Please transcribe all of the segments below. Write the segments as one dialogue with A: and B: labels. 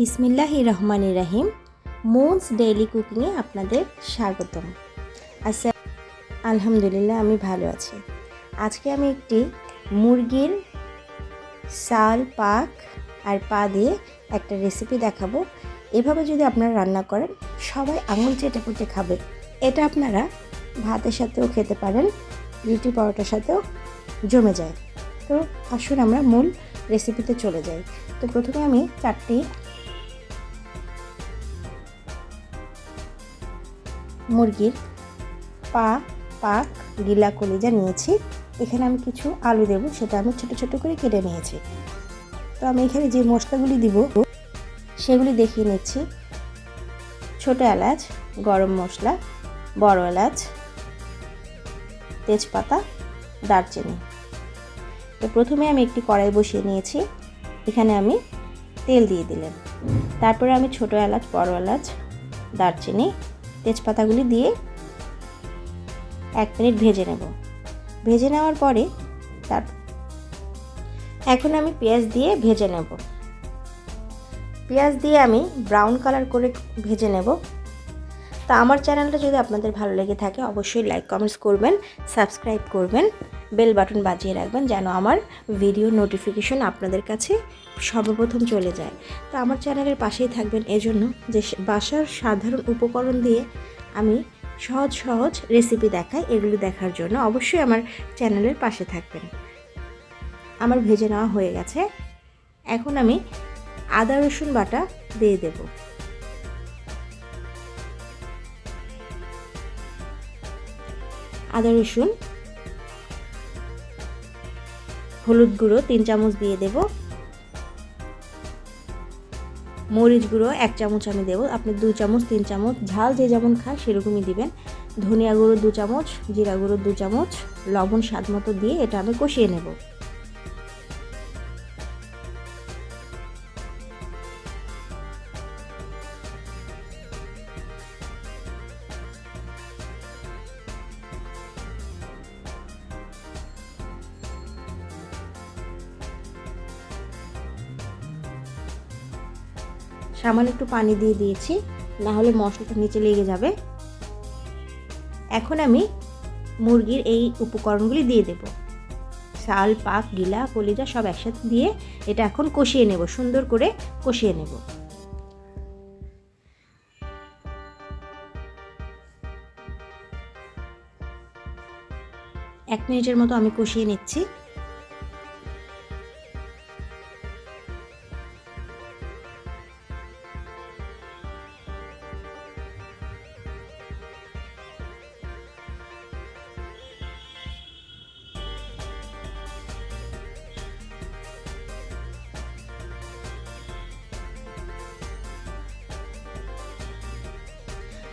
A: বিসমিল্লাহির রহমানির রহিম। Moons daily কুকিংয়ে আপনাদের স্বাগতম। আলহামদুলিল্লাহ, আমি ভালো আছি। আজকে আমি একটি মুরগির সাল, পাক আর পা দিয়ে একটা রেসিপি দেখাবো। এভাবে যদি আপনারা রান্না করেন সবাই আঙুল চেটে পুটে খাবে। এটা আপনারা ভাতের সাথেও খেতে পারেন, রুটি পরোটার সাথেও জমে যায়। তো আসুন আমরা মূল রেসিপিতে চলে যাই। তো প্রথমে আমি 4টি মুরগির পা, পাক, গিলা, কলিজা নিয়েছি। এখানে আমি কিছু আলু দেব, সেটা আমি ছোট ছোট করে কেটে নিয়েছি। তো আমি এখানে যে মশলাগুলি দিব সেগুলি দেখিয়ে নিচ্ছি। ছোট এলাচ, গরম মশলা, বড় এলাচ, তেজপাতা, দারচিনি। তো প্রথমে আমি একটি কড়াই বসিয়ে নিয়েছি। এখানে আমি তেল দিয়ে দিলাম। তারপরে আমি ছোট এলাচ, বড় এলাচ, দারচিনি, তেজপাতাগুলি দিয়ে 1 মিনিট ভেজে নেব। ভেজে নেওয়ার পরে এখন আমি পেঁয়াজ দিয়ে ভেজে নেব। পেঁয়াজ দিয়ে আমি ব্রাউন কালার করে ভেজে নেব। তা আমার চ্যানেলটা যদি আপনাদের ভালো লেগে থাকে অবশ্যই লাইক কমেন্টস করবেন, সাবস্ক্রাইব করবেন, বেল বাটন বাজিয়ে রাখবেন যেন আমার ভিডিও নোটিফিকেশন আপনাদের কাছে সর্বপ্রথম চলে যায়। তো আমার চ্যানেলের পাশেই থাকবেন এজন্য যে বাসার সাধারণ উপকরণ দিয়ে আমি সহজ রেসিপি দেখাই। এগুলি দেখার জন্য অবশ্যই আমার চ্যানেলের পাশে থাকবেন। আমার ভেজে নেওয়া হয়ে গেছে। এখন আমি আদা রসুন বাটা দিয়ে দেব। আদা রসুন, হলুদ গুঁড়ো 3 চামচ দিয়ে দেব। মরিচ গুঁড়ো 1 চামচ আমি দেব। আপনি 2 চামচ 3 চামচ ঝাল যে যেমন খায় সেরকমই দিবেন। ধনিয়া গুঁড়ো 2 চামচ, জিরা গুঁড়ো 2 চামচ, লবণ স্বাদ মতো দিয়ে এটা আমি কষিয়ে নেব। সামান্য একটু পানি দিয়ে দিয়েছি, না হলে মশলাটা নিচে লেগে যাবে। এখন আমি মুরগির এই উপকরণগুলি দিয়ে দেব। সাল, পাক, গিলা, কলিজা সব একসাথে দিয়ে এটা এখন কষিয়ে নেব, সুন্দর করে কষিয়ে নেব। এক মিনিটের মতো আমি কষিয়ে নিচ্ছি।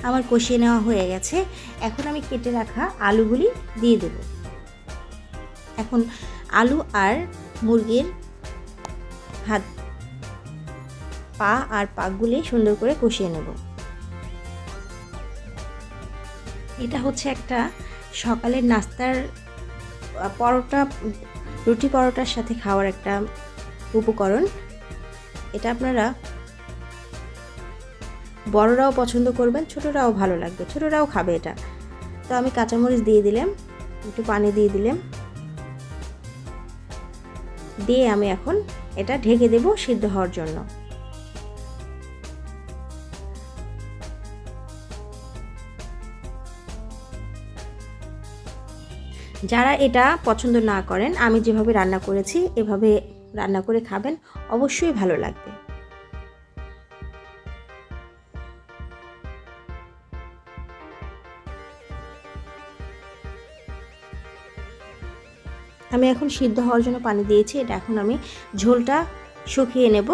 A: আমার কষিয়ে নেওয়া হয়ে গেছে। এখন আমি কেটে রাখা আলুগুলি দিয়ে দেব। এখন আলু আর মুরগির হাত, পা আর পাকগুলি সুন্দর করে কষিয়ে নেব। এটা হচ্ছে একটা সকালের নাস্তার পরোটা, রুটি পরোটার সাথে খাওয়ার একটা উপকরণ। এটা আপনারা বড়রাও পছন্দ করবেন, ছোটরাও ভালো লাগবে, ছোটরাও খাবে এটা। তো আমি কাঁচামরিচ দিয়ে দিলাম, একটু পানি দিয়ে দিলাম, দিয়ে আমি এখন এটা ঢেকে দেব সিদ্ধ হওয়ার জন্য। যারা এটা পছন্দ না করেন, আমি যেভাবে রান্না করেছি এভাবে রান্না করে খাবেন, অবশ্যই ভালো লাগবে। আমি এখন সিদ্ধ হওয়ার জন্য পানি দিয়েছি। এটা এখন আমি ঝোলটা শুকিয়ে নেব।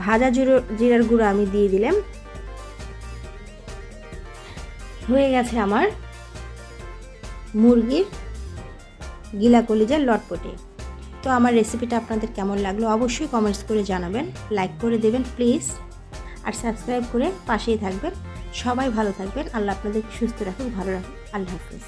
A: ভাজা জিরার গুঁড়ো আমি দিয়ে দিলাম। হয়ে গেছে আমার মুরগির গিলা কলিজার লটপটি। তো আমার রেসিপিটা আপনাদের কেমন লাগলো অবশ্যই কমেন্টস করে জানাবেন, লাইক করে দেবেন প্লিজ। আর সাবস্ক্রাইব করে পাশেই থাকবেন। সবাই ভালো থাকবেন। আল্লাহ আপনাদেরকে সুস্থ রাখুক, ভালো রাখুক। আল্লাহ হাফিজ।